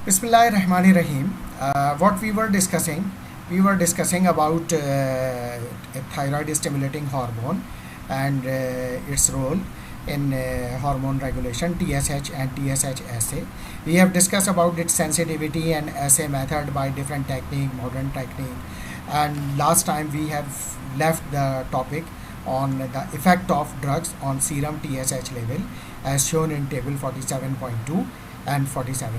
Bismillahirrahmanirrahim. What we were discussing about a thyroid stimulating hormone and its role in hormone regulation, TSH and TSH assay. We have discussed about its sensitivity and assay method by different technique, modern technique. And last time we have left the topic on the effect of drugs on serum TSH level as shown in table 47.2 and 47.4.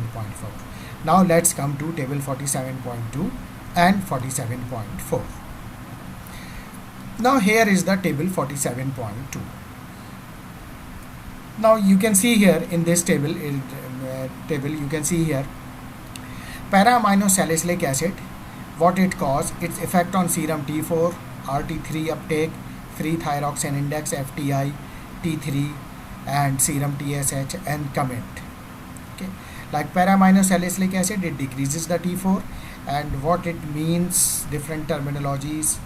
Now let's come to table 47.2 and 47.4. Now here is the table 47.2. Now you can see here in this table you can see here para-aminosalicylic acid, what it causes, its effect on serum T4, RT3 uptake, free thyroxine index FTI, T3 and serum TSH and comment. Okay, like para-aminosalicylic acid, it decreases the T4 and what it means, different terminologies.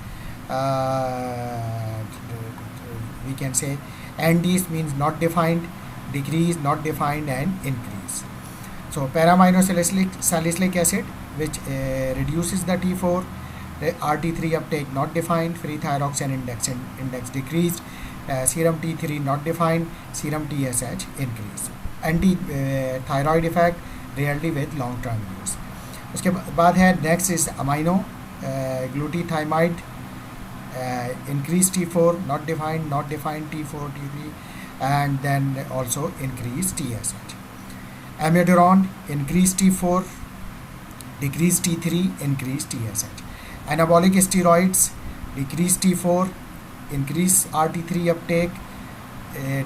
We can say NDs means not defined, decrease, not defined and increase. So para-aminosalicylic acid which reduces the T4, RT3 uptake not defined, free thyroxine index decreased, serum T3 not defined, serum TSH increase. Anti-thyroid effect rarely with long term use. उसके बाद है next is amino glutathione, increase T4 not defined T4 T3 and then also increase TSH. Amiodarone increase T4, decrease T3, increase TSH. Anabolic steroids decrease T4, increase RT3 uptake,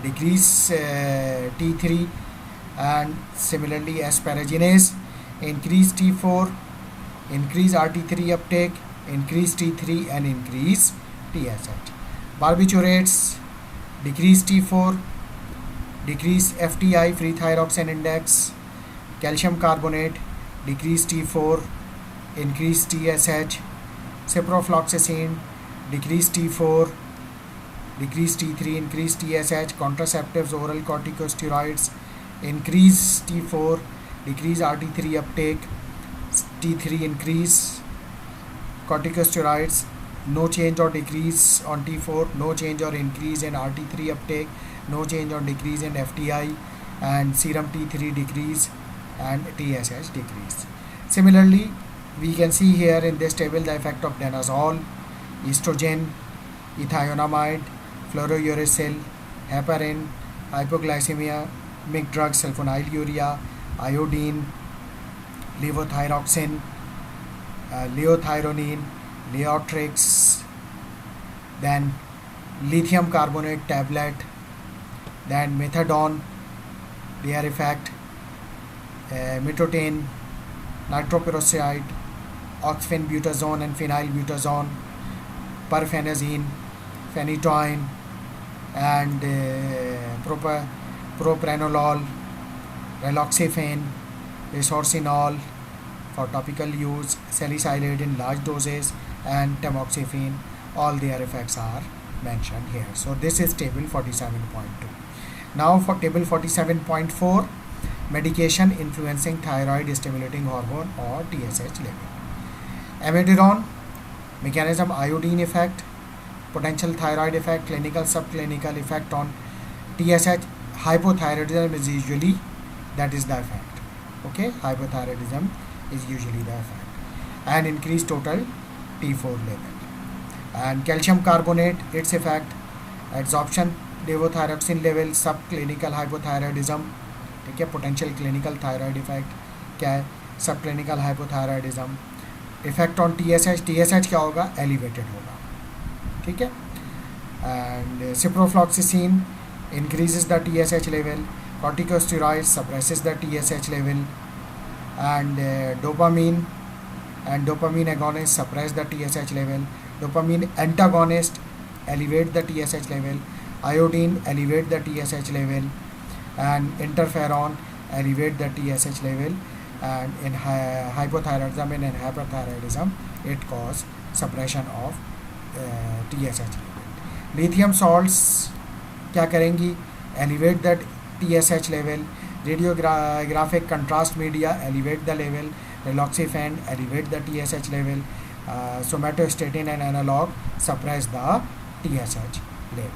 decrease T3 and similarly asparaginase increase T4, increase RT3 uptake, increase T3 and increase TSH. Barbiturates decrease T4, decrease FTI free thyroxine index. Calcium carbonate decrease T4, increase TSH. Ciprofloxacin decrease T4, decrease T3, increase TSH. Contraceptives, oral corticosteroids increase T4, decrease RT3 uptake, T3 increase. Corticosteroids, no change or decrease on T4, no change or increase in RT3 uptake, no change or decrease in FTI and serum T3 decrease and TSH decrease. Similarly, we can see here in this table the effect of danazol, estrogen, ethionamide, fluorouracil, heparin, hypoglycemia, MIC drugs, sulfonylurea, iodine, levothyroxine, leothyronine, Leotrix, then lithium carbonate tablet, then methadone, their effect, mitotane, nitroperoxide, oxybutazone and phenylbutazone, perfenazine, phenytoin and propranolol, raloxifene, resorcinol for topical use, salicylate in large doses and tamoxifen, all their effects are mentioned here. So this is table 47.2. Now for table 47.4, medication influencing thyroid stimulating hormone or TSH level. Amiodarone, mechanism iodine effect, potential thyroid effect, clinical subclinical effect on TSH. Hypothyroidism is usually that is the effect. Okay, hypothyroidism is usually the effect and increase total T4 level. And calcium carbonate, its effect, absorption levothyroxine level, subclinical hypothyroidism, ठीक है, potential clinical thyroid effect क्या है, subclinical hypothyroidism, effect on TSH, TSH क्या होगा, elevated होगा, ठीक है. And ciprofloxacin increases the TSH level, corticosteroids suppresses the TSH level, and dopamine agonist suppress the TSH level, dopamine antagonist elevate the TSH level, iodine elevate the TSH level, and interferon elevate the TSH level, and in hypothyroidism and in hyperthyroidism it cause suppression of TSH level. Lithium salts क्या करेंगी, elevate the TSH level, Radiographic contrast media elevate the level, raloxifene elevate the TSH level, somatostatin and analog suppress the TSH level.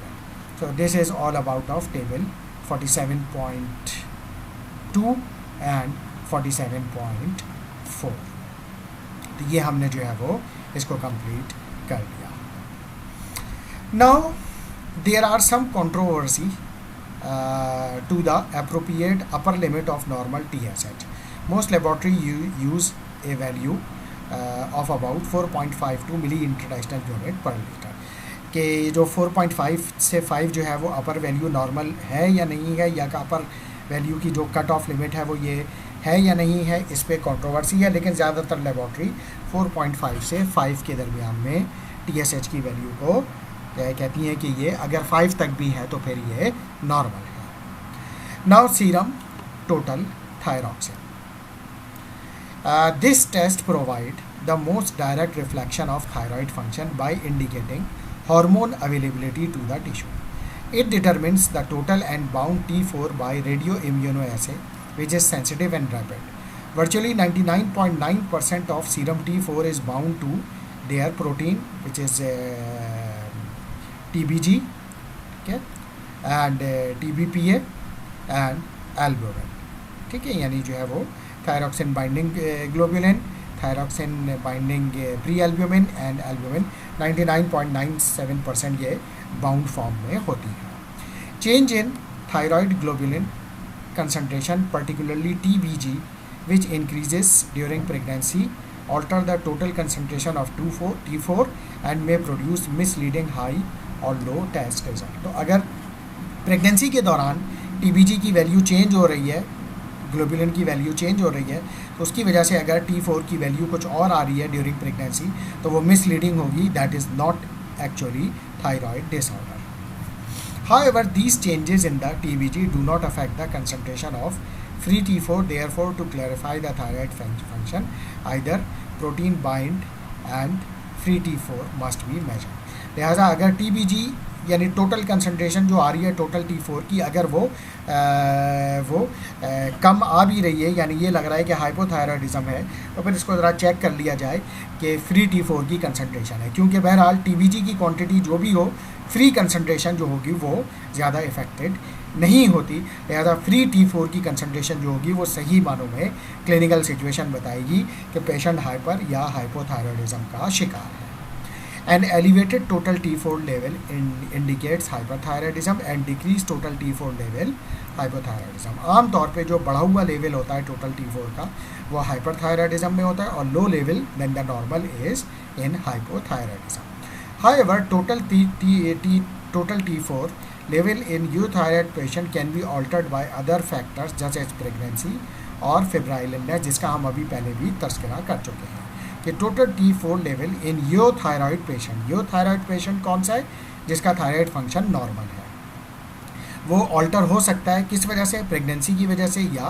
So this is all about of table 47.2 and 47.4. तो ये हमने जो है वो इसको complete कर लिया. Now there are some controversy to the appropriate upper limit of normal TSH. Most laboratory use a value of about 4.52 milli international unit per litre. कि जो 4.5 से 5 जो है वो अपर वैल्यू नॉर्मल है या नहीं है, या अपर वैल्यू की जो कट ऑफ लिमिट है वो ये है या नहीं है, इस पर कंट्रोवर्सी है. लेकिन ज़्यादातर लेबॉर्ट्री 4.5 से 5 के दरमियान में TSH की वैल्यू को कहती हैं कि ये अगर 5 तक भी है तो फिर ये नॉर्मल है. Now serum total thyroxine. This test provide the most direct reflection of thyroid function by indicating hormone availability to the tissue. It determines the total and bound T4 by radioimmunoassay, which is sensitive and rapid. Virtually 99.9% of serum T4 is bound to their protein, which is TBG, okay, and TBPA and albumin. ठीक है, यानी जो है वो thyroxine binding globulin, thyroxine binding pre albumin and albumin 99.97% ये bound form में होती है. Change in thyroid globulin concentration, particularly TBG, which increases during pregnancy, alter the total concentration of T4 and may produce misleading high or low test result. तो अगर pregnancy के दौरान TBG की value change हो रही है, ग्लोबुलिन की value change हो रही है, तो उसकी वजह से अगर T4 की वैल्यू कुछ और आ रही है ड्यूरिंग प्रेगनेंसी तो वो मिसलीडिंग होगी. That is not actually thyroid disorder. However, these changes in the TBG do not affect the concentration of free T4. Therefore, to clarify the thyroid function, either protein bind and free T4 must be measured. लिहाजा अगर TBG यानी total concentration जो आ रही है total T4 की, अगर वो कम आ भी रही है, यानी ये लग रहा है कि हाइपोथायरॉयडिज्म है, तो फिर इसको ज़रा चेक कर लिया जाए कि फ्री T4 की कंसंट्रेशन है. क्योंकि बहरहाल TBG की क्वांटिटी जो भी हो, फ्री कंसंट्रेशन जो होगी वो ज़्यादा इफेक्टेड नहीं होती. लिहाजा फ्री T4 की कंसंट्रेशन जो होगी वो सही मानों में क्लिनिकल सिचुएशन बताएगी कि पेशेंट हाइपर या हाइपोथायरॉयडिज्म का शिकार है. An elevated total T4 level indicates hyperthyroidism and decreased total T4 level hypothyroidism. आम तौर पे जो बढ़ा हुआ लेवल होता है टोटल T4 का वो हाइपरथायरॉयडिज्म में होता है और low level than the normal is in hypothyroidism. However, total T4 level in euthyroid patient can be altered by other factors such as pregnancy और febrile illness, जिसका हम अभी पहले भी तस्करा कर चुके हैं कि total T4 level in euthyroid patient. Euthyroid patient कौन सा है? जिसका थायराइड फंक्शन नॉर्मल है. वो ऑल्टर हो सकता है किस वजह से? प्रेगनेंसी की वजह से या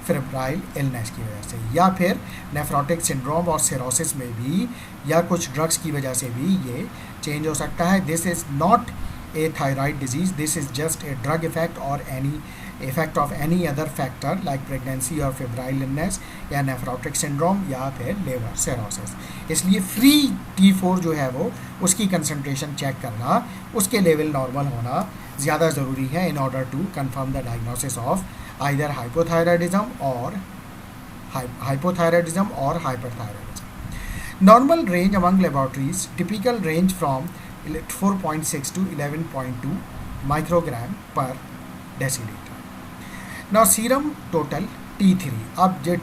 फेब्राइल इलनेस की वजह से, या फिर नेफ्रोटिक सिंड्रोम और सिरोसिस में भी, या कुछ ड्रग्स की वजह से भी ये चेंज हो सकता है. This is not a thyroid disease, this is just a drug effect और any effect of any other factor like pregnancy और फेब्राइल इलनेस या नेफ्रोटिक सिंड्रोम या फिर लिवर सिरोसिस. इसलिए फ्री T4 जो है वो उसकी कंसंट्रेशन चेक करना, उसके लेवल नॉर्मल होना ज़्यादा ज़रूरी है in order to confirm the diagnosis of either hypothyroidism और hyperthyroidism. Normal range among laboratories, typical range from 4.6 to 11.2 microgram per decilitre. Now serum total T3. अब जो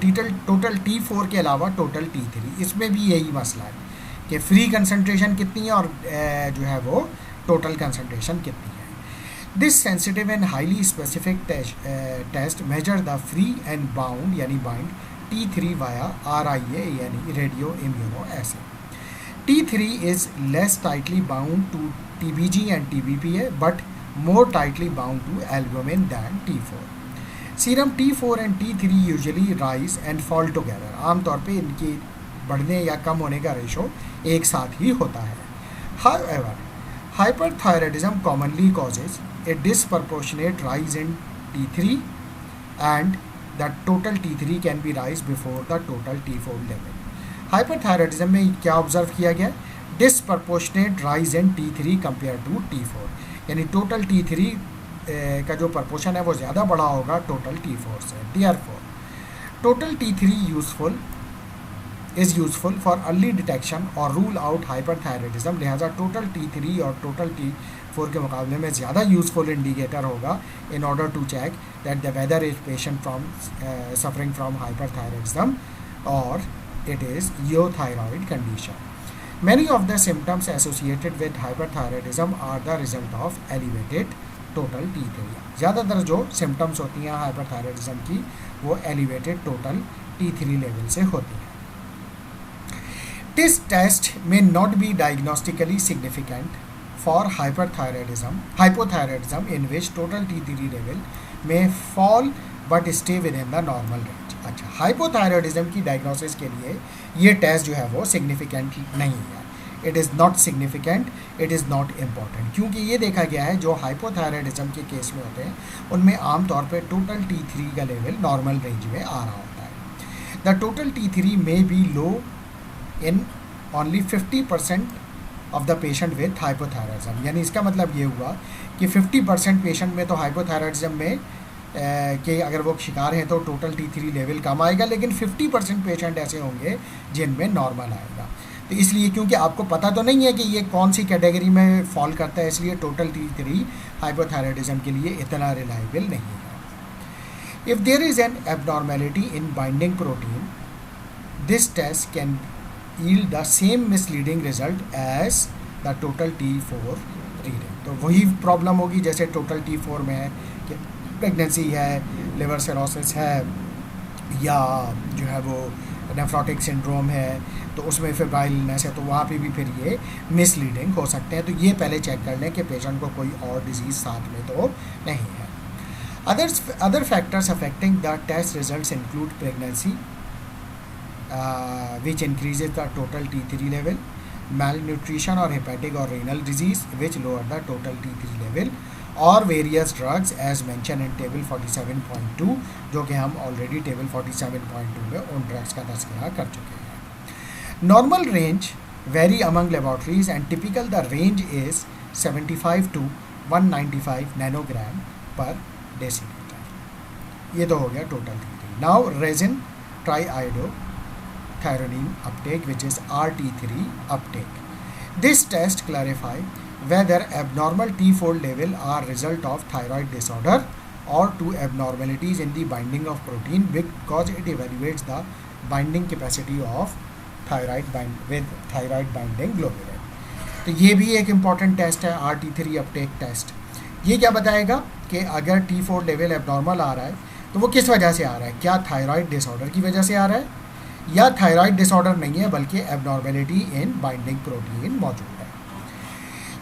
टोटल T4 के अलावा टोटल T3, इसमें भी यही मसला है कि फ्री कंसंट्रेशन कितनी है और जो है वो टोटल कंसंट्रेशन कितनी है. This sensitive and highly specific test measure the free and bound यानी बाइंड T3 वाया RIA यानी radio immuno assay. T3 is less tightly bound to TBG and TBPA but more tightly bound to albumin than T4. Serum T4 and T3 usually rise and fall together. आमतौर पे इनकी बढ़ने या कम होने का ratio एक साथ ही होता है. However, hyperthyroidism commonly causes a disproportionate rise in T3 and the total T3 can be rise before the total T4 level. Hyperthyroidism में क्या ऑब्जर्व किया गया? Disproportionate rise in T3 compare to T4, यानी total T3 का जो proportion है वो ज़्यादा बड़ा होगा टोटल T4 से. Therefore, total T3 is useful for early detection और रूल आउट हाइपरथायराइडिज्म. लिहाजा टोटल T3 और टोटल T4 के मुकाबले में ज़्यादा यूजफुल इंडिकेटर होगा in order to check that the whether is patient from suffering from hyperthyroidism और it is euthyroid condition. Many of the symptoms associated with hyperthyroidism are the result of elevated total T3. ज़्यादातर जो symptoms होती हैं hyperthyroidism की वो elevated total T3 level से होती हैं. This test may not be diagnostically significant for hypothyroidism in which total T3 level may fall but stay within the normal range. अच्छा, हाइपोथायरॉयडिज्म की डायग्नोसिस के लिए ये टेस्ट जो है वो सिग्निफिकेंट नहीं है. It is not significant, it is not important, क्योंकि ये देखा गया है जो हाइपोथायरॉयडिज्म के केस में होते हैं उनमें आमतौर पे टोटल T3 का लेवल नॉर्मल रेंज में आ रहा होता है. The total T3 may be low in only 50% of the patient with hypothyroidism. यानी इसका मतलब ये हुआ कि 50% पेशेंट में तो हाइपोथायरॉयडिज्म में कि अगर वो शिकार हैं तो टोटल T3 लेवल कम आएगा, लेकिन 50% पेशेंट ऐसे होंगे जिनमें नॉर्मल आएगा. तो इसलिए क्योंकि आपको पता तो नहीं है कि ये कौन सी कैटेगरी में फॉल करता है, इसलिए टोटल T3 हाइपोथायरॉयडिज्म के लिए इतना रिलायबल नहीं है. If there is an abnormality in binding protein, this test can yield the same misleading result as the total T4 reading. तो वही प्रॉब्लम होगी जैसे टोटल T4 में है कि प्रेगनेंसी है, लिवर सिरोसिस है, या जो है वो नेफ्रोटिक सिंड्रोम है, तो उसमें फेब्राइल इलनेस है, तो वहाँ पे भी फिर ये मिसलीडिंग हो सकते हैं. तो ये पहले चेक कर लें कि पेशेंट को कोई और डिजीज़ साथ में तो नहीं है. Other factors affecting the test results include pregnancy which increases the total T3 level, malnutrition or hepatic or renal disease which lower the total T3 level, और various drugs as mention in table 47.2, जो कि हम already table 47.2 में उन drugs का तस्करा कर चुके हैं. Normal range very among laboratories and typical the range is 75 to 195 nanogram per decilitre. ये तो हो गया total T3. Now resin triiodothyronine uptake which is RT3 uptake. This test clarify whether abnormal T4 level are result of thyroid disorder or to abnormalities in the binding of protein, because it evaluates the binding capacity of thyroid binding globulin. तो ये भी एक important test है RT3 Uptake test. ये क्या बताएगा कि अगर T4 लेवल एबनॉर्मल आ रहा है तो वो किस वजह से आ रहा है? क्या थायराइड डिसऑर्डर की वजह से आ रहा है, या थायराइड डिसऑर्डर नहीं है बल्कि एबनॉर्मेलिटी इन बाइंडिंग प्रोटीन मौजूद है.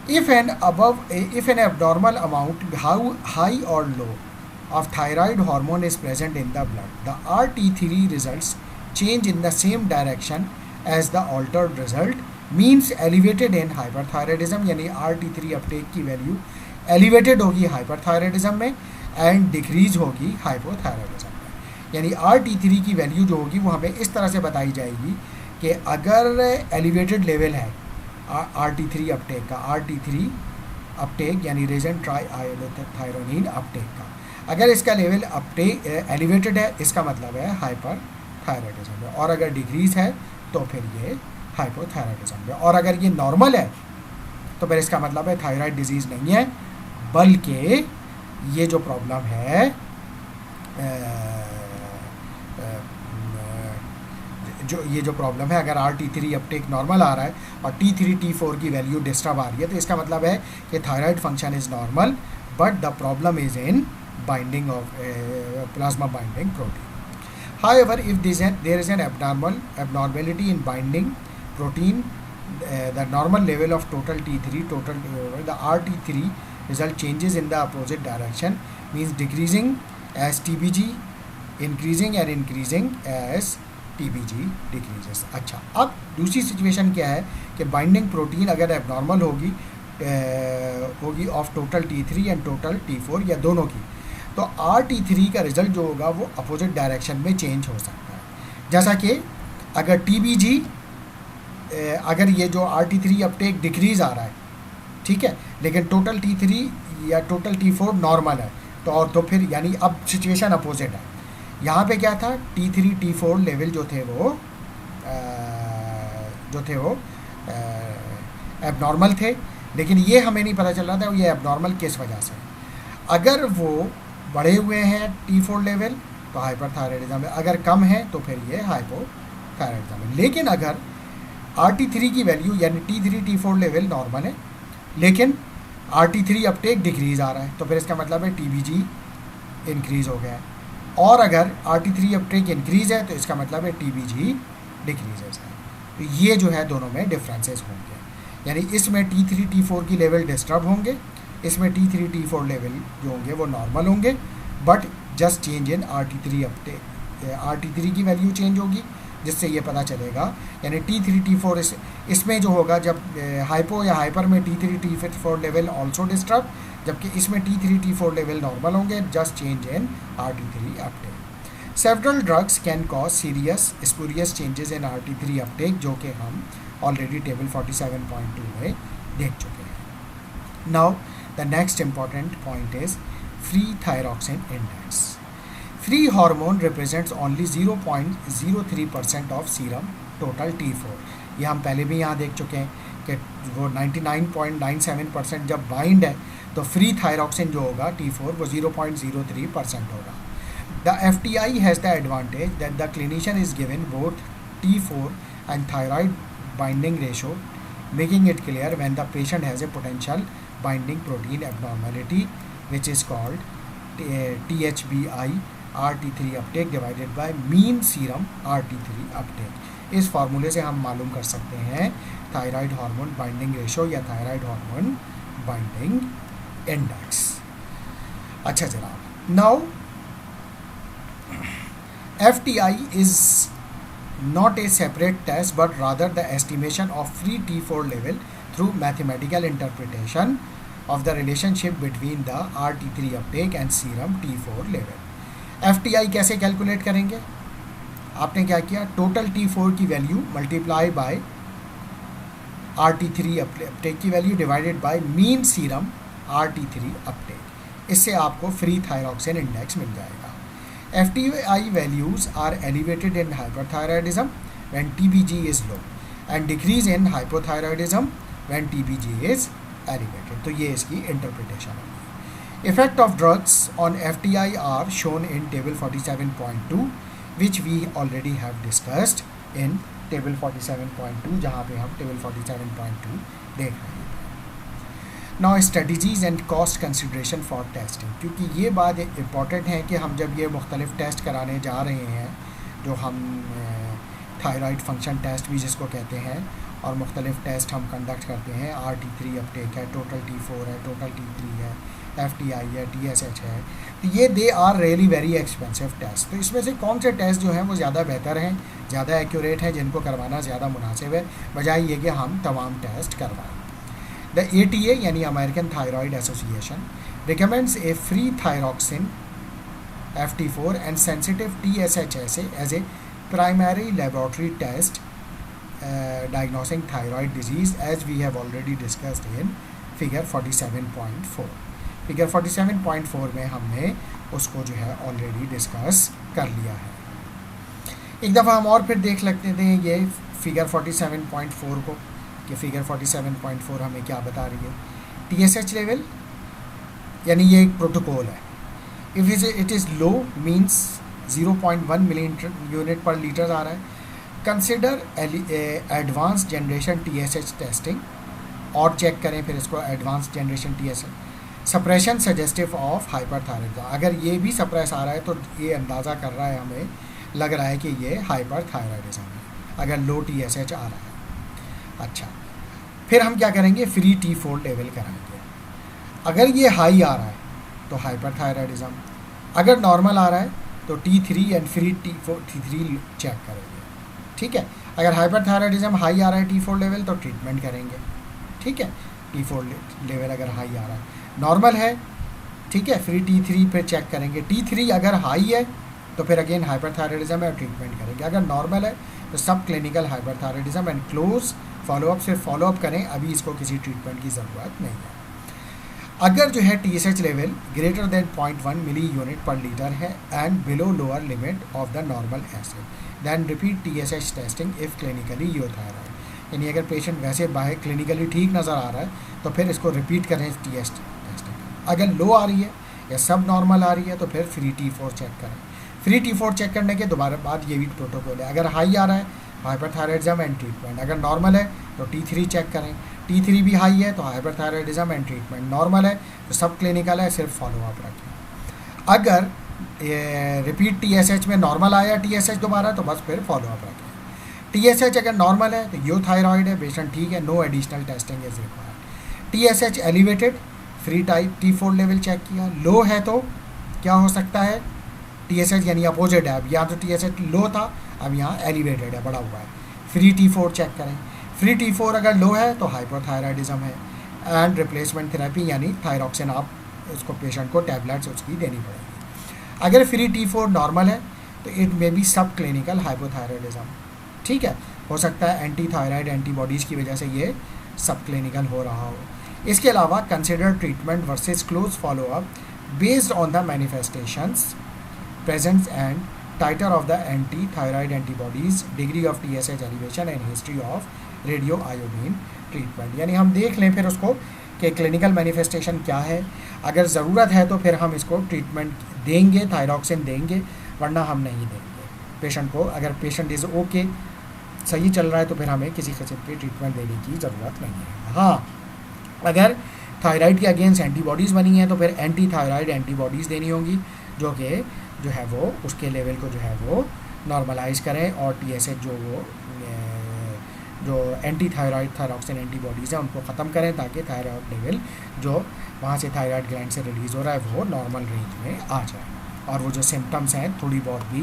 If an abnormal amount, high or low, of thyroid hormone is present in the blood, the RT3 results change in the same direction as the altered result, means elevated in hyperthyroidism. यानी RT3 uptake की value elevated होगी hyperthyroidism में and decrease होगी hypothyroidism में. यानी RT3 की value जो होगी वो हमें इस तरह से बताई जाएगी कि अगर एलिवेटेड लेवल है RT3 अपटेक का, RT3 अपटेक यानी रेजिन ट्राईआयोडोथायरोनिन अपटेक का, अगर इसका लेवल अपटेक एलिवेटेड है इसका मतलब है हाइपर थायराइडिज्म में, और अगर डिक्रीज है तो फिर ये हाइपोथायराइडिज्म में, और अगर ये नॉर्मल है तो फिर इसका मतलब है थायराइड डिजीज़ नहीं है बल्कि ये जो प्रॉब्लम है ये जो प्रॉब्लम है, अगर RT3 अपटेक नॉर्मल आ रहा है और T3 T4 की वैल्यू डिस्टर्ब आ रही है तो इसका मतलब है कि thyroid function is normal but the problem is in binding of plasma binding protein. However, if there is an abnormality in binding protein, the normal level of total T3, the RT3 result changes in the opposite direction, means decreasing as TBG, increasing and increasing as TBG decreases. अच्छा, अब दूसरी situation क्या है कि binding protein अगर abnormal होगी of total T3 and total T4 या दोनों की, तो RT3 का रिजल्ट जो होगा वो अपोजिट डायरेक्शन में चेंज हो सकता है। जैसा कि अगर TBG, अगर ये जो RT3 अपटेक डिक्रीज आ रहा है, ठीक है, लेकिन टोटल T3 या टोटल T4 नॉर्मल है, तो फिर यानी अब सिचुएशन अपोजिट है। यहाँ पे क्या था, T3 T4 लेवल जो थे वो एबनॉर्मल थे, लेकिन ये हमें नहीं पता चल रहा था ये एबनॉर्मल किस वजह से। अगर वो बढ़े हुए हैं T4 लेवल तो हाइपरथायराइडिज्म है, अगर कम है तो फिर ये हाइपोथायराइडिज्म है। लेकिन अगर RT3 की वैल्यू यानी T3 T4 लेवल नॉर्मल है लेकिन RT3 अपटेक डिक्रीज आ रहा है, तो फिर इसका मतलब है TBG इंक्रीज हो गया है। और अगर RT3 अपटेक इंक्रीज है तो इसका मतलब है TBG डिक्रीजेस है। तो ये जो है दोनों में डिफरेंसेस होंगे, यानी इसमें T3 T4 की लेवल डिस्टर्ब होंगे, इसमें T3 T4 लेवल जो होंगे वो नॉर्मल होंगे, but just change in RT3 Uptake, RT3 की वैल्यू चेंज होगी, जिससे ये पता चलेगा यानी T3 T4 इसमें जो होगा जब हाइपो या हाइपर में T3 T4 level also disturb, जबकि इसमें T3 T4 लेवल नॉर्मल होंगे, just change in RT3 Uptake. Several drugs can cause serious spurious changes in RT3 Uptake, जो कि हम ऑलरेडी टेबल 47.2 में देख चुके हैं। Now the next important point is free thyroxine index. Free hormone represents only 0.03% of serum total T4। ये हम पहले भी यहाँ देख चुके हैं कि वो 99.97% जब बाइंड है तो फ्री थायरॉक्सिन जो होगा T4 वो 0.03% होगा। The FTI has the advantage that the clinician is given both T4 and thyroid binding ratio, making it clear when the patient has a potential binding protein abnormality, which is called THBI RT3 uptake divided by mean serum RT3 uptake। इस फार्मूले से हम मालूम कर सकते हैं thyroid hormone binding ratio या thyroid hormone binding index. अच्छा जनाब, now FTI is not a separate test but rather the estimation of free T4 level through mathematical interpretation of the relationship between the RT3 uptake and serum T4 level। FTI कैसे calculate करेंगे? आपने क्या किया, total T4 की value multiply by RT3 uptake की value divided by mean serum RT3 uptake, इससे आपको free thyroxine index मिल जाएगा। FTI values are elevated in hyperthyroidism when TBG is low and decrease in hypothyroidism when TBG is elevated। तो ये इसकी interpretation होगी। Effect of drugs on FTI are shown in table 47.2 which we already have discussed in table 47.2, जहाँ पे हम table 47.2 देख रहे हैं। Now strategies and cost consideration for testing, क्योंकि ये बात इम्पॉर्टेंट है कि हम जब ये मुख्तलिफ टेस्ट कराने जा रहे हैं, जो हम थायराइड फंक्शन टेस्ट भी जिसको कहते हैं, और मुख्तलिफ टेस्ट हम कंडक्ट करते हैं, RT3 अपटेक है, टोटल T4 है, टोटल T3 है, FTI है, TSH है, तो ये they are really very expensive test. तो इसमें से कौन से टेस्ट जो हैं वो ज़्यादा बेहतर हैं, ज़्यादा एक्यूरेट हैं, जिनको करवाना ज़्यादा मुनासिब है, बजाय ये कि हम तमाम टेस्ट करवाएँ। The ATA यानी American thyroid association recommends a free thyroxine FT4 and sensitive TSH as a primary laboratory test diagnosing thyroid disease, as we have already discussed in figure 47.4। figure 47.4 में हमने उसको जो है ऑलरेडी डिस्कस कर लिया है। एक दफ़ा हम और फिर देख लेते हैं ये फिगर 47.4 को, कि फिगर 47.4 हमें क्या बता रही है। TSH लेवल यानी ये एक प्रोटोकॉल है। If it is low means 0.1 milli unit per litre आ रहा है। Consider advance generation TSH testing, और चेक करें फिर इसको advance generation TSH। Suppression suggestive of hyperthyroidism, अगर ये भी सप्रेस आ रहा है तो ये अंदाज़ा कर रहा है, हमें लग रहा है कि ये हाइपरथायराइडिज्म है अगर लो TSH आ रहा है। अच्छा, फिर हम क्या करेंगे, फ्री T4 लेवल कराएंगे। अगर ये हाई आ रहा है तो हाइपरथायराइडिज्म, अगर नॉर्मल आ रहा है तो T3 and free T3 check करेंगे। ठीक है, अगर हाइपरथायराइडिज्म हाई आ रहा है T4 लेवल तो ट्रीटमेंट करेंगे। ठीक है, T4 लेवल अगर हाई आ रहा है, नॉर्मल है ठीक है। फिर T3 पे चेक करेंगे, T3 अगर हाई है तो फिर अगेन हाइपरथायराइडिज्म है और ट्रीटमेंट करेंगे। अगर नॉर्मल है तो सब clinical hyperthyroidism and close follow up से फॉलोअप करें, अभी इसको किसी ट्रीटमेंट की ज़रूरत नहीं है। अगर जो है TSH level greater than 0.1 milli unit per litre है and below lower limit of the normal acid, then repeat TSH testing if clinically euthyroid. यानी अगर पेशेंट वैसे बाहर क्लिनिकली ठीक नज़र आ रहा है तो फिर इसको रिपीट करें TSH टेस्टिंग। अगर लो आ रही है या सब नॉर्मल आ रही है तो फिर फ्री T4 चेक करें। फ्री T4 चेक करने के दोबारा बाद ये भी प्रोटोकॉल है। अगर हाई आ रहा है हाइपरथायराइडिज्म एंड ट्रीटमेंट, अगर नॉर्मल है तो T3 चेक करें। T3 भी हाई है तो हाइपरथायराइडिज्म एंड ट्रीटमेंट, नॉर्मल है तो सब क्लिनिकल है, सिर्फ फॉलोअप रखें। अगर रिपीट TSH में नॉर्मल आया TSH दोबारा तो बस फिर फॉलोअप रखें। TSH अगर नॉर्मल है तो यूथायरॉइड है, पेशेंट ठीक है, no additional testing is required. TSH elevated, free type T4 level check किया, लो है तो क्या हो सकता है TSH यानी अपोजिट है, अब यहाँ तो TSH लो था, अब यहाँ एलिवेटेड है, बढ़ा हुआ है, फ्री T4 चेक करें। फ्री T4 अगर लो है तो हाइपोथायराइडिज्म है एंड रिप्लेसमेंट थेरेपी यानी थायरॉक्सिन आप उसको पेशेंट को टैबलेट्स उसकी देनी पड़ेगी। अगर फ्री T4 नॉर्मल है तो इट मे बी सब क्लिनिकल हाइपोथायराइडिज्म, ठीक है, हो सकता है एंटी थायराइड एंटीबॉडीज़ की वजह से ये सब क्लिनिकल हो रहा हो। इसके अलावा consider treatment versus close follow up based on the manifestations presence and titer of the anti-thyroid antibodies, degree of TSH elevation and history of radioiodine treatment। यानी हम देख लें फिर उसको कि क्लिनिकल मैनिफेस्टेशन क्या है, अगर ज़रूरत है तो फिर हम इसको ट्रीटमेंट देंगे, थायरॉक्सिन देंगे, वरना हम नहीं देंगे पेशेंट को। अगर पेशेंट इज़ ओके, सही चल रहा है तो फिर हमें किसी किस्म की ट्रीटमेंट देने की ज़रूरत नहीं है। हाँ, अगर थायराइड के अगेंस्ट एंटीबॉडीज़ बनी हैं तो फिर एंटी थायराइड एंटीबॉडीज़ देनी होंगी जो है वो उसके लेवल को जो है वो नॉर्मलाइज करें और TSH जो एंटी थायराइड थायरॉक्सिन एंटीबॉडीज़ हैं उनको ख़त्म करें ताकि थायराइड लेवल जो वहाँ से थायराइड ग्लैंड से रिलीज़ हो रहा है वो नॉर्मल रेंज में आ जाए और वो जो सिम्टम्स हैं थोड़ी बहुत भी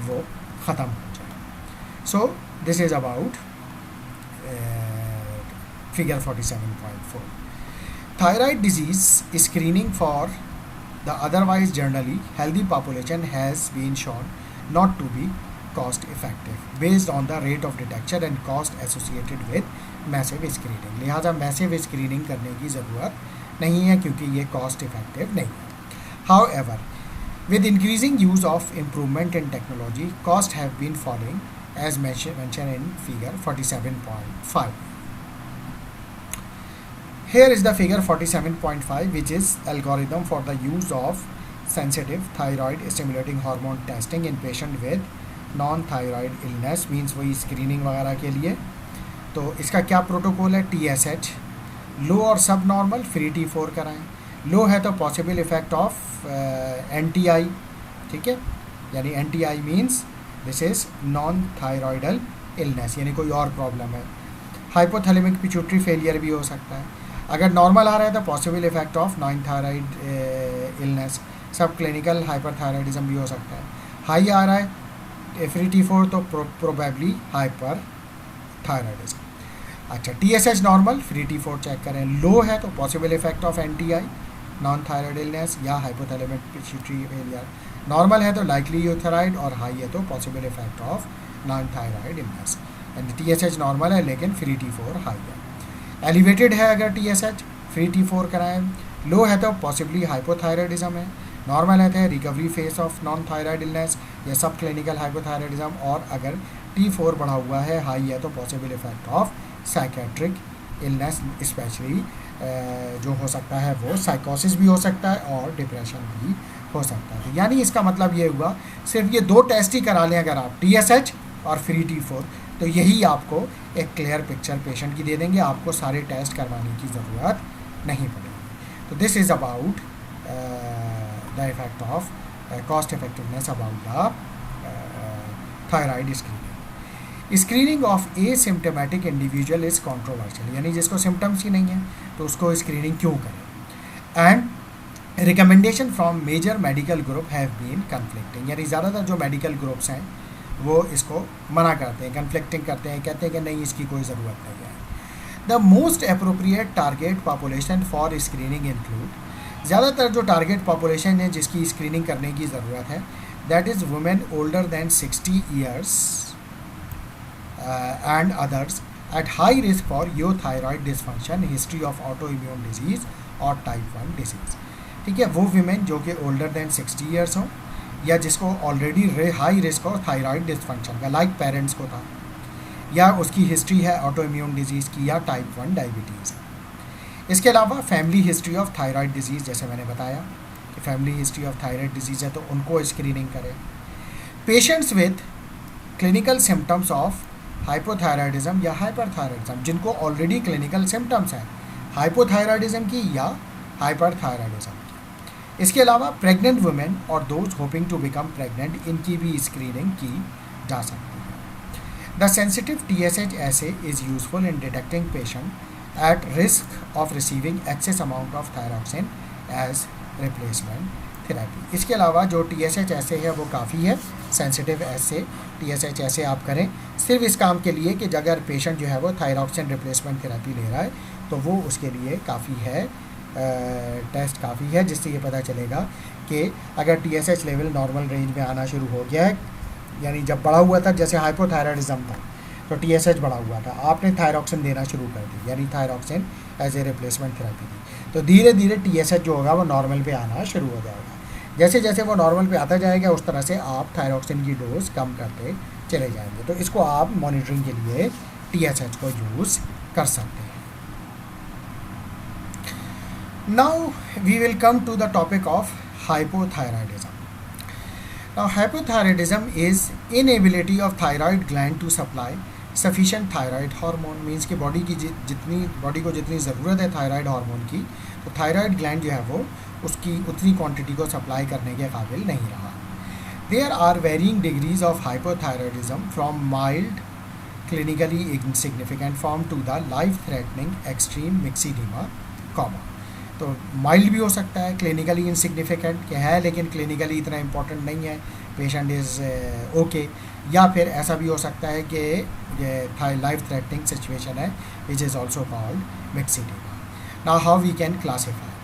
वो ख़त्म हो जाए। सो this is about figure 47.4। Thyroid disease screening for the otherwise generally healthy population has been shown not to be cost effective based on the rate of detection and cost associated with massive screening। लिहाजा massive screening करने की ज़रूरत नहीं है क्योंकि ये cost effective नहीं है। However, with increasing use of improvement in technology, costs have been falling as mentioned in figure 47.5। Here is the figure 47.5 which is algorithm for the use of sensitive thyroid stimulating hormone testing in patient with non-thyroid illness, means वही screening वगैरह के लिए। तो इसका क्या protocol है, TSH लो और सब नॉर्मल, फ्री T4 कराएं। लो है तो पॉसिबल इफेक्ट ऑफ NTI, ठीक है, यानी NTI means this is non thyroidal illness, यानी कोई और प्रॉब्लम है। हाइपोथैलेमिक पिट्यूटरी फेलियर भी हो सकता है। अगर नॉर्मल आ रहा है तो possible effect of non thyroid illness, सब क्लिनिकल हाइपरथायराइडिज्म भी हो सकता है। हाई आ रहा है फ्री T4 तो प्रोबेबली हाइपर थायराइडिज्म। अच्छा, TSH normal, free T4 check करें। लो है तो possible effect of NTI non thyroid illness या हाइपोथैलेमिक पिट्यूटरी फेलियर। नॉर्मल है तो लाइकली यूथराइड और हाई है तो possible effect of non thyroid illness. And TSH normal है लेकिन फ्री T4 हाई है। एलिवेटेड है अगर TSH, फ्री T4 कराएं। लो है तो पॉसिबली हाइपोथायराइडिज्म है। नॉर्मल है तो recovery face of non thyroid illness या सब क्लिनिकल हाइपोथायराइडिज्म, और अगर T4 बढ़ा हुआ है, हाई है, तो possible effect of psychiatric illness, specially जो हो सकता है वो साइकोसिस भी हो सकता है और डिप्रेशन भी हो सकता है। यानी इसका मतलब ये हुआ सिर्फ ये दो टेस्ट ही करा लें अगर आप, TSH और फ्री T4, तो यही आपको एक क्लियर पिक्चर पेशेंट की दे देंगे, आपको सारे टेस्ट करवाने की ज़रूरत नहीं पड़ेगी। तो this is about the effect of cost effectiveness about the thyroid screening. Screening of asymptomatic individual is controversial, यानी जिसको सिम्टम्स ही नहीं है तो उसको स्क्रीनिंग क्यों करें। And recommendation from major medical group have been conflicting, यानी ज़्यादातर जो मेडिकल ग्रुप्स हैं वो इसको मना करते हैं, कन्फ्लिक्टिंग करते हैं, कहते हैं कि नहीं इसकी कोई ज़रूरत नहीं है। The most appropriate target population for screening include ज़्यादातर जो टारगेट पॉपुलेशन है जिसकी स्क्रीनिंग करने की ज़रूरत है, that is women older than 60 years and others at high risk for euthyroid dysfunction, history of auto immune disease और टाइप 1 डिजीज़। ठीक है, वो वीमेन जो कि ओल्डर दैन 60 ईयर्स हो या जिसको ऑलरेडी हाई रिस्क हो थायराइड डिसफंक्शन का, लाइक पेरेंट्स को था, या उसकी हिस्ट्री है ऑटो इम्यून डिजीज़ की या टाइप 1 डायबिटीज़। इसके अलावा family history of thyroid disease, जैसे मैंने बताया कि family history of thyroid disease है तो उनको स्क्रीनिंग करें। Patients with clinical symptoms of hypothyroidism या हाइपरथायराइडिज्म, जिनको ऑलरेडी क्लिनिकल सिम्टम्स हैं हाइपोथायराइडिज्म की या हाइपरथायराइडिज्म की। इसके अलावा प्रेग्नेंट वुमेन और those hoping to become pregnant, इनकी भी स्क्रीनिंग की जा सकती है। The sensitive TSH assay is useful in detecting patient at risk of receiving excess amount of thyroxine as replacement therapy। इसके अलावा जो TSH assay है वो काफ़ी है, सेंसिटिव assay TSH assay आप करें सिर्फ इस काम के लिए कि अगर पेशेंट जो है वो थायरॉक्सिन रिप्लेसमेंट थेरेपी ले रहा है तो वो उसके लिए काफ़ी है, टेस्ट काफ़ी है, जिससे ये पता चलेगा कि अगर TSH लेवल नॉर्मल रेंज में आना शुरू हो गया है, यानी जब बढ़ा हुआ था जैसे हाइपोथायराइडिज्म था तो TSH बढ़ा हुआ था, आपने थायरॉक्सिन देना शुरू कर दी, यानी thyroxine as a replacement therapy दी, तो धीरे धीरे TSH जो होगा वो नॉर्मल पे आना शुरू हो जाएगा। जैसे जैसे वो नॉर्मल पे आता जाएगा उस तरह से आप थायरॉक्सिन की डोज कम करते चले जाएंगे। तो इसको आप मॉनिटरिंग के लिए TSH को यूज़ कर सकते हैं। Now we will come to the topic of hypothyroidism. Now hypothyroidism is inability of thyroid gland to supply sufficient thyroid hormone, means कि बॉडी को जितनी ज़रूरत है थायराइड हार्मोन की, तो थायराइड ग्लैंड जो है वो उसकी उतनी क्वांटिटी को सप्लाई करने के काबिल नहीं रहा। There are varying degrees of hypothyroidism from mild clinically insignificant form to the life-threatening extreme myxedema coma। तो माइल्ड भी हो सकता है, क्लिनिकली इंसिग्निफिकेंट के है लेकिन क्लिनिकली इतना इम्पोर्टेंट नहीं है, पेशेंट इज़ ओके, या फिर ऐसा भी हो सकता है कि ये लाइफ थ्रेटनिंग सिचुएशन है which is also called myxoedema. Now how we can classify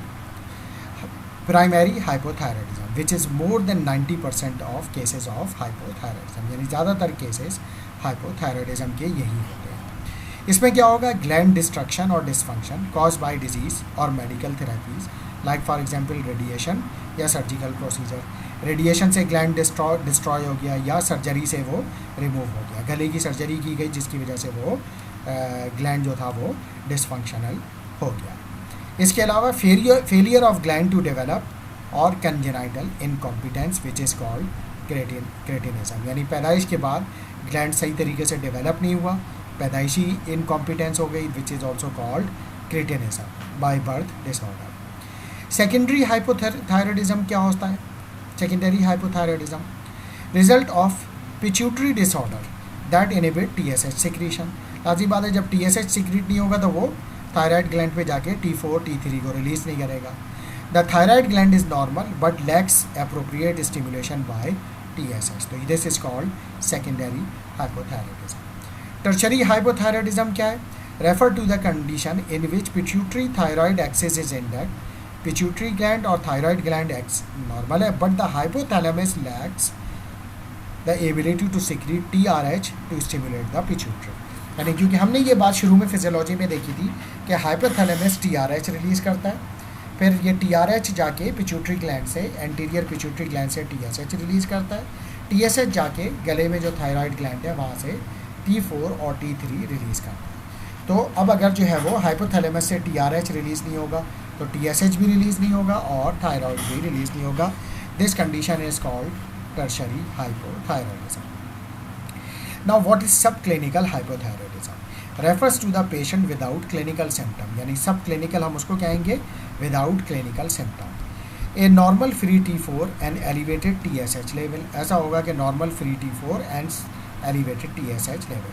primary hypothyroidism which is more than 90% of cases of hypothyroidism, यानी ज़्यादातर केसेस हाइपोथायराइडिज्म के यही होते हैं। इसमें क्या होगा, ग्लैंड डिस्ट्रक्शन और डिसफंक्शन कॉज बाय डिजीज़ और medical therapies, like for example radiation या सर्जिकल प्रोसीजर। रेडिएशन से ग्लैंड डिस्ट्रॉय हो गया या सर्जरी से वो रिमूव हो गया, गले की सर्जरी की गई जिसकी वजह से वो ग्लैंड जो था वो डिसफंक्शनल हो गया। इसके अलावा failure of gland to develop और congenital incompetence which is called cretinism, यानी पैदाइश के बाद ग्लैंड सही तरीके से डेवलप नहीं हुआ, पैदाइशी इनकॉम्पिटेंस हो गई which is also called cretinism by birth disorder. Secondary hypothyroidism क्या होता है, secondary hypothyroidism result of pituitary disorder that inhibit TSH secretion. लाजी बात है, जब TSH सिक्रीट नहीं होगा तो वो थायराइड ग्लैंड पे जाके T4 T3 को रिलीज नहीं करेगा। The thyroid gland is normal but lacks appropriate stimulation by TSH, तो this is called secondary hypothyroidism. Tertiary hypothyroidism क्या है, refer to the condition in which pituitary thyroid axis is intact, pituitary gland और thyroid gland एक्स normal है but the hypothalamus lacks the ability to secrete TRH to stimulate the pituitary, यानी क्योंकि हमने ये बात शुरू में फिजियोलॉजी में देखी थी कि हाइपोथैलेमस TRH रिलीज़ करता है, फिर ये TRH जाके पिट्यूटरी ग्लैंड से एंटीरियर पिट्यूटरी ग्लैंड से TSH रिलीज़ करता है, TSH जाके गले में जो थायराइड ग्लैंड है वहाँ से T4 और T3 रिलीज़ करता है। तो अब अगर जो है वो हाइपोथैलेमस से TRH रिलीज़ नहीं होगा तो TSH भी रिलीज़ नहीं होगा और थायराइड भी रिलीज़ नहीं होगा। This condition is called tertiary hypothyroidism. Now what is sub clinical hypothyroidism, refers to the patient without clinical symptom, यानी सब क्लिनिकल हम उसको कहेंगे without clinical symptom. A normal free T4 and elevated TSH level, ऐसा होगा कि normal free T4 and elevated TSH level.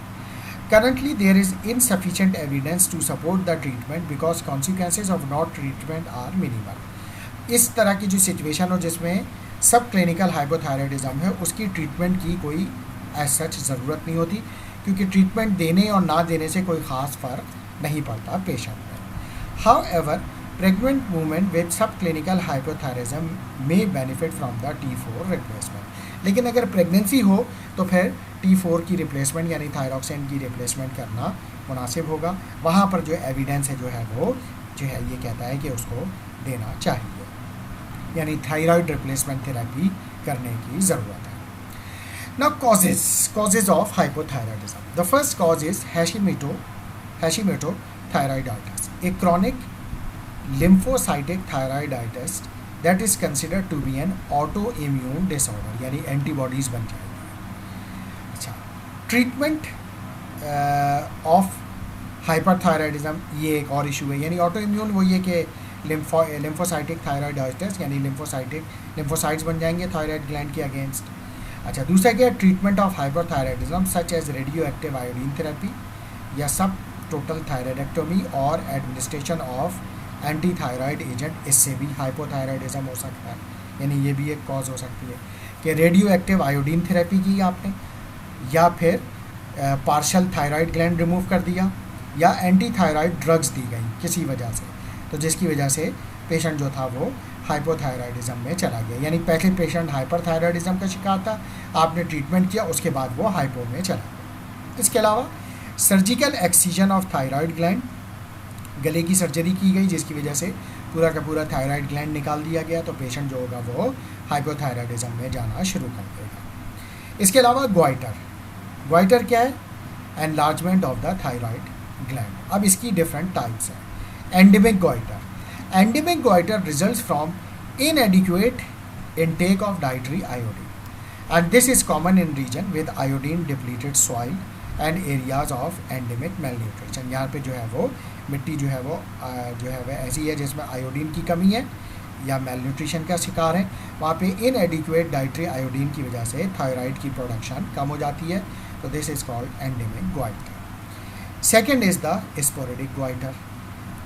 Currently there is insufficient evidence to support the treatment because consequences of not treatment are minimal. इस तरह की जो situation हो जिसमें सब क्लिनिकल हाइपोथायराइडिज्म है उसकी ट्रीटमेंट की कोई एज सच ज़रूरत नहीं होती, क्योंकि ट्रीटमेंट देने और ना देने से कोई ख़ास फ़र्क नहीं पड़ता पेशेंट में। However Pregnant women with subclinical hypothyroidism may benefit from the T4 replacement. लेकिन अगर प्रेगनेंसी हो तो फिर T4 की रिप्लेसमेंट यानी थायरॉक्सिन की रिप्लेसमेंट करना मुनासिब होगा. वहाँ पर जो एविडेंस है जो है वो जो है ये कहता है कि उसको देना चाहिए, यानी थायराइड रिप्लेसमेंट थेरेपी करने की ज़रूरत है. Now causes of hypothyroidism. The first cause is Hashimoto thyroiditis, a chronic lymphocytic thyroiditis that is considered to be an autoimmune disorder, यानी एंटीबॉडीज बन जाएगी. अच्छा, ट्रीटमेंट ऑफ हाइपरथायराइडिज्म ये एक और इशू है, यानी ऑटो इम्यून वो ये कि लिम्फोसाइटिक थायराइडाइटिस यानी लिम्फोसाइट्स बन जाएंगे थायराइड ग्लैंड के अगेंस्ट. अच्छा, दूसरा क्या है, treatment of hyperthyroidism such as radio active iodine therapy या सब टोटल थायराइडेक्टोमी और administration of anti thyroid agent, इससे भी हाइपोथायराइडिज्म हो सकता है. यानी ये भी एक कॉज हो सकती है कि रेडियो एक्टिव आयोडीन थेरेपी की आपने, या फिर पार्शल थायराइड ग्लैंड रिमूव कर दिया, या एंटी थायराइड ड्रग्स दी गई किसी वजह से, तो जिसकी वजह से पेशेंट जो था वो हाइपोथायराइडिज्म में चला गया. यानी पहले पेशेंट हाइपरथायराइडिज्म का शिकार था, आपने ट्रीटमेंट किया, उसके बाद वो हाइपो में चला गया. इसके अलावा surgical excision of thyroid gland, गले की सर्जरी की गई जिसकी वजह से पूरा का पूरा थायराइड ग्लैंड निकाल दिया गया, तो पेशेंट जो होगा वो हाइपोथायराइडिज्म में जाना शुरू कर देगा. इसके अलावा ग्वाइटर क्या है, enlargement of the thyroid gland. अब इसकी डिफरेंट टाइप्स हैं. Endemic goitre results from इनएडिक्वेट intake of dietary iodine, and this is common in region with iodine depleted soil and areas of endemic malnutrition. यहाँ पे जो है वो मिट्टी जो है वो ऐसी है जिसमें आयोडीन की कमी है या मेलन्यूट्रिशन का शिकार है, वहाँ पे इनएडिक्वेट डाइटरी आयोडीन की वजह से थायराइड की प्रोडक्शन कम हो जाती है, तो this is called endemic goitre. Second is the sporadic goitre.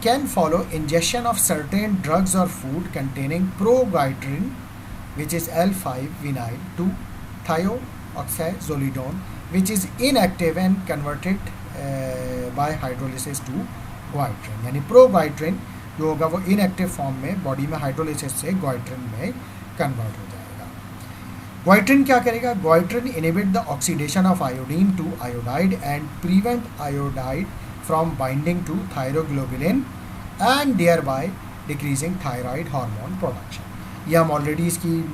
Can follow injection of certain drugs और food containing progoitrin which is L5-vinyl 2-thioxazolidone, which is inactive and converted by hydrolysis to goitrin. यानी प्रोगाइट्रिन जो होगा वो inactive form में body में hydrolysis से goitrin में convert हो जाएगा. गोइट्रिन क्या करेगा, goitrin inhibit the oxidation of iodine to iodide and prevent iodide from binding to thyroglobulin and thereby decreasing thyroid hormone production. ये हम ऑलरेडी इसकी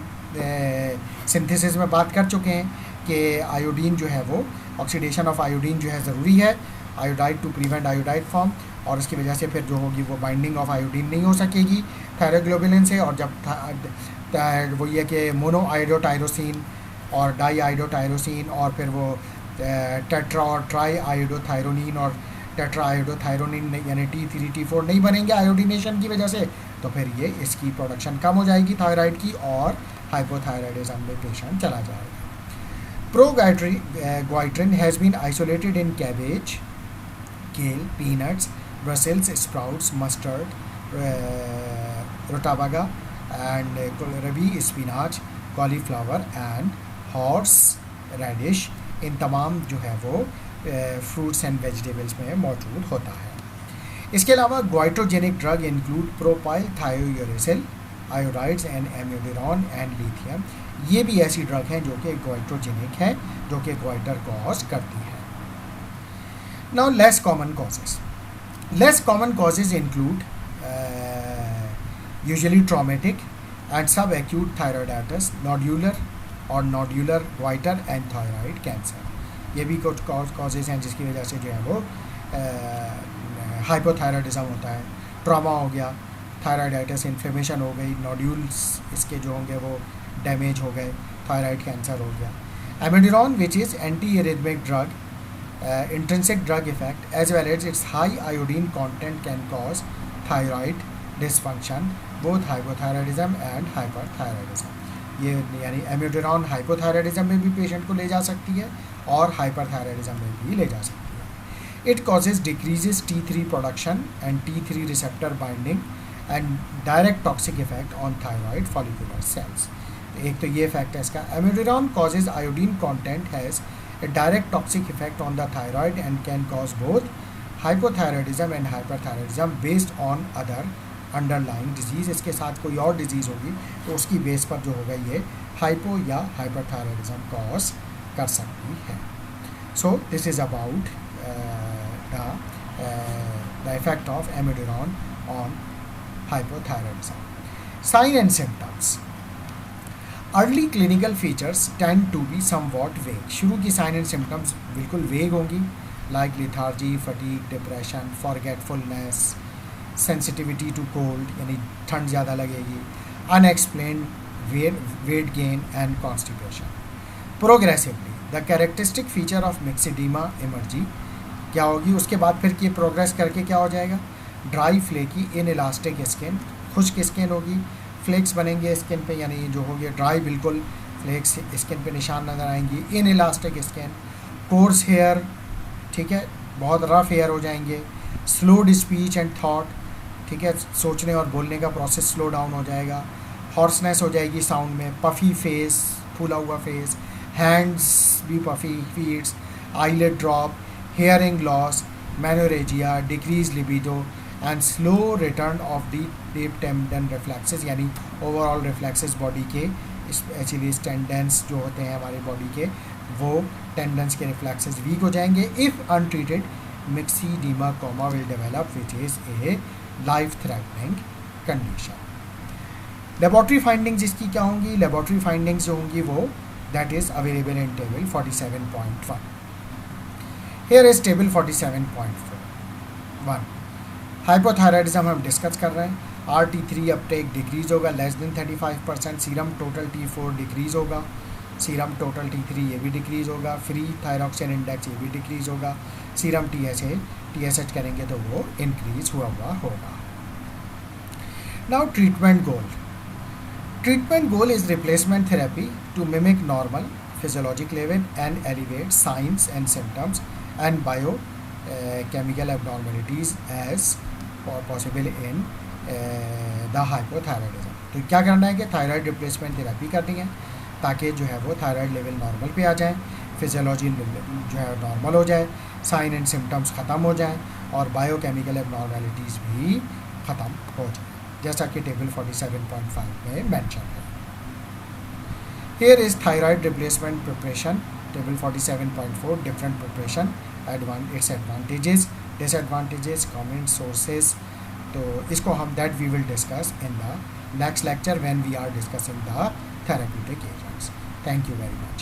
सिंथेसिस में बात कर चुके हैं कि आयोडीन जो है वो ऑक्सीडेशन ऑफ आयोडीन जो है ज़रूरी है iodide to prevent iodide form, और इसकी वजह से फिर जो होगी वो बाइंडिंग ऑफ आयोडीन नहीं हो सकेगी थायरोग्लोबुलिन से, और जब वो ये कि मोनो आयोडोटायरोसिन और डाई आयोडोटायरोसिन और फिर वो टेट्रा और ट्राई आयोडोथायरोनिन और टेट्रा आयोडोथायरोनिन यानी T3 T4 नहीं बनेंगे आयोडीनेशन की वजह से, तो फिर ये इसकी प्रोडक्शन कम हो जाएगी थायराइड की और हाइपोथायराइडिज्म में पेशेंट चला जाएगा. Progoitrin has been isolated in cabbage, kale, peanuts, Brussels sprouts, mustard, rutabaga, and kohlrabi, spinach, cauliflower and horse radish. इन तमाम जो है वो फ्रूट्स एंड वेजिटेबल्स में मौजूद होता है. इसके अलावा goitrogenic drug include propylthiouracil, iodides and amiodarone and lithium. ये भी ऐसी ड्रग हैं जो कि ग्वाइट्रोजेनिक है, जो कि ग्वाइटर कॉज करती है. Now less common causes include usually traumatic and sub acute thyroiditis, nodular goitre and thyroid cancer. ये भी कुछ कॉजेज हैं जिसकी वजह से जो है वो हाइपोथायराइडिज्म होता है. ट्रॉमा हो गया, थायराइडाइटिस, इन्फ्लेमेशन हो गई, नोड्यूल्स इसके जो होंगे वो डैमेज हो गए, थायराइड कैंसर हो गया. Amiodarone which is anti arrhythmic drug, intrinsic drug effect as well as its high iodine content can cause thyroid dysfunction both hypothyroidism and hyperthyroidism. ये यानी एमिड्यूरॉन हाइपोथायराइडिज्म में भी पेशेंट को ले जा सकती है और हाइपरथायराइडिज्म में भी ले जा सकती है. It causes decreases T3 production and T3 receptor binding and direct toxic effect on thyroid follicular cells. एक तो ये effect है इसका. Amiodarone causes iodine content has a direct toxic effect on the thyroid and can cause both hypothyroidism and hyperthyroidism based on other underlying disease, इसके साथ कोई और disease होगी तो उसकी बेस पर जो होगा ये हाइपो या हाइपरथायराइडिज्म कॉज कर सकती है. So this is about the effect of amiodarone on hypothyroidism. Sign and symptoms. Early clinical features tend to be somewhat vague. शुरू की साइन एंड सिम्टम्स बिल्कुल वेग होंगी, like lethargy, fatigue, depression, forgetfulness, sensitivity to cold यानी ठंड ज़्यादा लगेगी, unexplained weight gain and constipation. Progressively the characteristic feature of myxoedema emerge क्या होगी, उसके बाद फिर ये प्रोग्रेस करके क्या हो जाएगा, dry flaky in elastic skin, खुश्क स्किन होगी, फ्लेक्स बनेंगे स्किन पे, यानी जो होगी ड्राई बिल्कुल फ्लेक्स स्किन पे निशान नज़र आएंगी, inelastic skin, coarse hair, ठीक है, बहुत रफ हेयर हो जाएंगे, स्लोड स्पीच एंड थॉट, ठीक है, सोचने और बोलने का प्रोसेस स्लो डाउन हो जाएगा, हॉर्सनेस हो जाएगी साउंड में, पफ़ी फेस, फूला हुआ फेस, हैंड्स भी puffy, feets, eyelid drop, hearing loss, menorrhagia, decrease libido and slow return of the deep tendon reflexes, यानी ओवरऑल रिफ्लेक्सेस बॉडी के, एक्चुअली टेंडेंस जो होते हैं हमारी बॉडी के, वो टेंडेंस के रिफ्लेक्सेस वीक हो जाएंगे. If untreated myxoedema coma will develop which is a life threatening condition. Laboratory findings इसकी क्या होंगी, लेबॉर्ट्री फाइंडिंग्स जो होंगी वो that is available in table 47.1. Here is table 47.1. Hypothyroidism हम डिस्कस कर रहे हैं. RT3 अपटेक डिक्रीज होगा less than 35%, serum total T4 decrease होगा, सीरम टोटल T3 ये भी डिक्रीज होगा, फ्री थायरॉक्सिन इंडेक्स ये भी डिक्रीज होगा, सीरम TSH करेंगे तो वो इंक्रीज हुआ होगा. Now treatment goal. Treatment goal is replacement therapy to mimic normal physiologic level and elevate signs and symptoms and biochemical abnormalities as possible in the hypothyroidism. तो क्या करना है कि थायराइड रिप्लेसमेंट थेरेपी करनी है ताकि जो है वो थायराइड लेवल नॉर्मल पे आ जाए, फिजियोलॉजी जो है नॉर्मल हो जाए, साइन एंड सिम्टम्स ख़त्म हो जाएं और बायोकेमिकल एबनॉर्मलिटीज़ भी ख़त्म हो जाए, जैसा कि टेबल 47.5 में मेंशन है. Here is thyroid replacement preparation, table 47.4, different preparation, its advantages, disadvantages, common sources. तो इसको हम that we will discuss in the next lecture when we are discussing the therapeutic agents. Thank you very much.